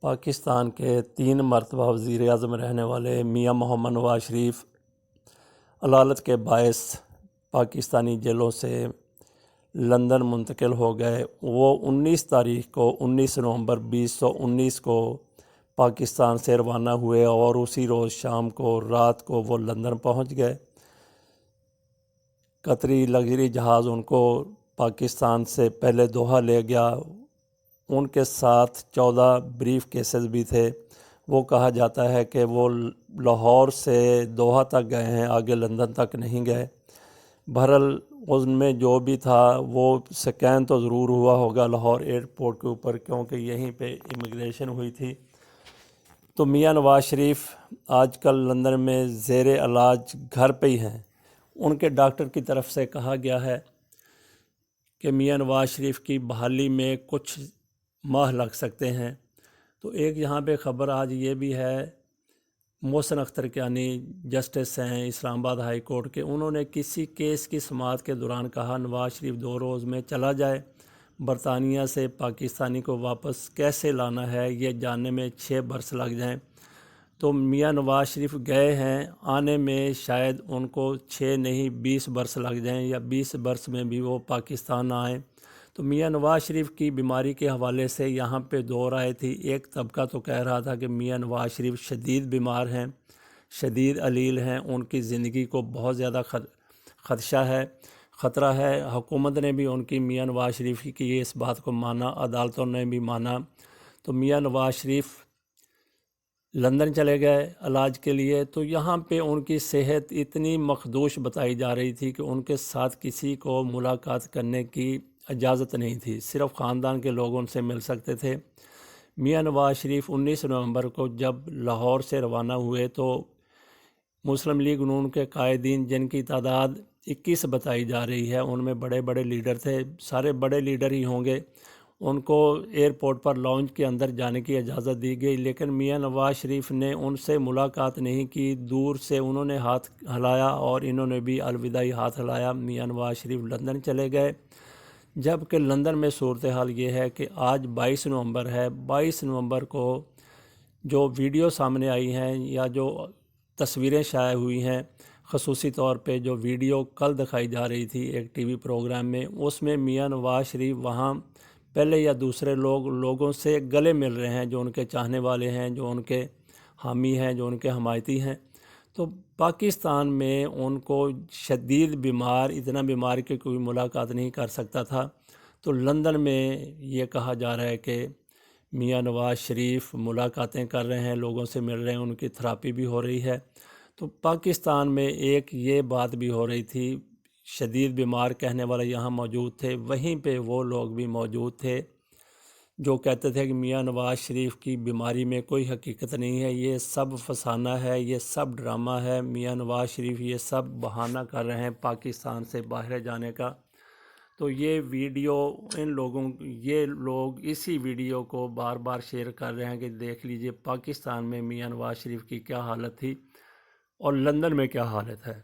پاکستان کے 3 مرتبہ وزیر اعظم رہنے والے میاں محمد نواز شریف علالت کے باعث پاکستانی جیلوں سے لندن منتقل ہو گئے۔ وہ 19 نومبر 2019 کو پاکستان سے روانہ ہوئے اور اسی روز شام کو رات کو وہ لندن پہنچ گئے۔ قطری لگژری جہاز ان کو پاکستان سے پہلے دوحہ لے گیا۔ ان کے ساتھ 14 بریف کیسز بھی تھے۔ وہ کہا جاتا ہے کہ وہ لاہور سے دوحہ تک گئے ہیں، آگے لندن تک نہیں گئے۔ بہرحال ان میں جو بھی تھا وہ سکین تو ضرور ہوا ہوگا لاہور ایئرپورٹ کے اوپر، کیونکہ یہیں پہ امیگریشن ہوئی تھی۔ تو میاں نواز شریف آج کل لندن میں زیر علاج گھر پہ ہی ہیں۔ ان کے ڈاکٹر کی طرف سے کہا گیا ہے کہ میاں نواز شریف کی بحالی میں کچھ ماہ لگ سکتے ہیں۔ تو ایک یہاں پہ خبر آج یہ بھی ہے، محسن اختر کیانی جسٹس ہیں اسلام آباد ہائی کورٹ کے، انہوں نے کسی کیس کی سماعت کے دوران کہا نواز شریف 2 روز میں چلا جائے، برطانیہ سے پاکستانی کو واپس کیسے لانا ہے یہ جاننے میں 6 برس لگ جائیں۔ تو میاں نواز شریف گئے ہیں، آنے میں شاید ان کو 6 نہیں 20 برس لگ جائیں، یا 20 برس میں بھی وہ پاکستان نہ آئیں۔ تو میاں نواز شریف کی بیماری کے حوالے سے یہاں پہ 2 رائے تھی۔ ایک طبقہ تو کہہ رہا تھا کہ میاں نواز شریف شدید بیمار ہیں، شدید علیل ہیں، ان کی زندگی کو بہت زیادہ خطرہ ہے۔ حکومت نے بھی ان کی میاں نواز شریف کی اس بات کو مانا، عدالتوں نے بھی مانا۔ تو میاں نواز شریف لندن چلے گئے علاج کے لیے۔ تو یہاں پہ ان کی صحت اتنی مخدوش بتائی جا رہی تھی کہ ان کے ساتھ کسی کو ملاقات کرنے کی اجازت نہیں تھی، صرف خاندان کے لوگ ان سے مل سکتے تھے۔ میاں نواز شریف 19 نومبر کو جب لاہور سے روانہ ہوئے تو مسلم لیگ نون کے قائدین، جن کی تعداد 21 بتائی جا رہی ہے، ان میں بڑے بڑے لیڈر تھے، سارے بڑے لیڈر ہی ہوں گے، ان کو ایئرپورٹ پر لاؤنج کے اندر جانے کی اجازت دی گئی، لیکن میاں نواز شریف نے ان سے ملاقات نہیں کی۔ دور سے انہوں نے ہاتھ ہلایا اور انہوں نے بھی الوداعی ہاتھ ہلایا۔ میاں نواز شریف لندن چلے گئے، جبکہ لندن میں صورتحال یہ ہے کہ آج 22 نومبر ہے۔ 22 نومبر کو جو ویڈیو سامنے آئی ہیں یا جو تصویریں شائع ہوئی ہیں، خصوصی طور پہ جو ویڈیو کل دکھائی جا رہی تھی ایک ٹی وی پروگرام میں، اس میں میاں نواز شریف وہاں پہلے یا دوسرے لوگوں سے گلے مل رہے ہیں، جو ان کے چاہنے والے ہیں، جو ان کے حامی ہیں، جو ان کے حمایتی ہیں۔ تو پاکستان میں ان کو شدید بیمار، اتنا بیمار کہ کوئی ملاقات نہیں کر سکتا تھا۔ تو لندن میں یہ کہا جا رہا ہے کہ میاں نواز شریف ملاقاتیں کر رہے ہیں، لوگوں سے مل رہے ہیں، ان کی تھراپی بھی ہو رہی ہے۔ تو پاکستان میں ایک یہ بات بھی ہو رہی تھی، شدید بیمار کہنے والے یہاں موجود تھے، وہیں پہ وہ لوگ بھی موجود تھے جو کہتے تھے کہ میاں نواز شریف کی بیماری میں کوئی حقیقت نہیں ہے، یہ سب فسانہ ہے، یہ سب ڈرامہ ہے، میاں نواز شریف یہ سب بہانہ کر رہے ہیں پاکستان سے باہر جانے کا۔ تو یہ ویڈیو یہ لوگ اسی ویڈیو کو بار بار شیئر کر رہے ہیں کہ دیکھ لیجئے پاکستان میں میاں نواز شریف کی کیا حالت تھی اور لندن میں کیا حالت ہے۔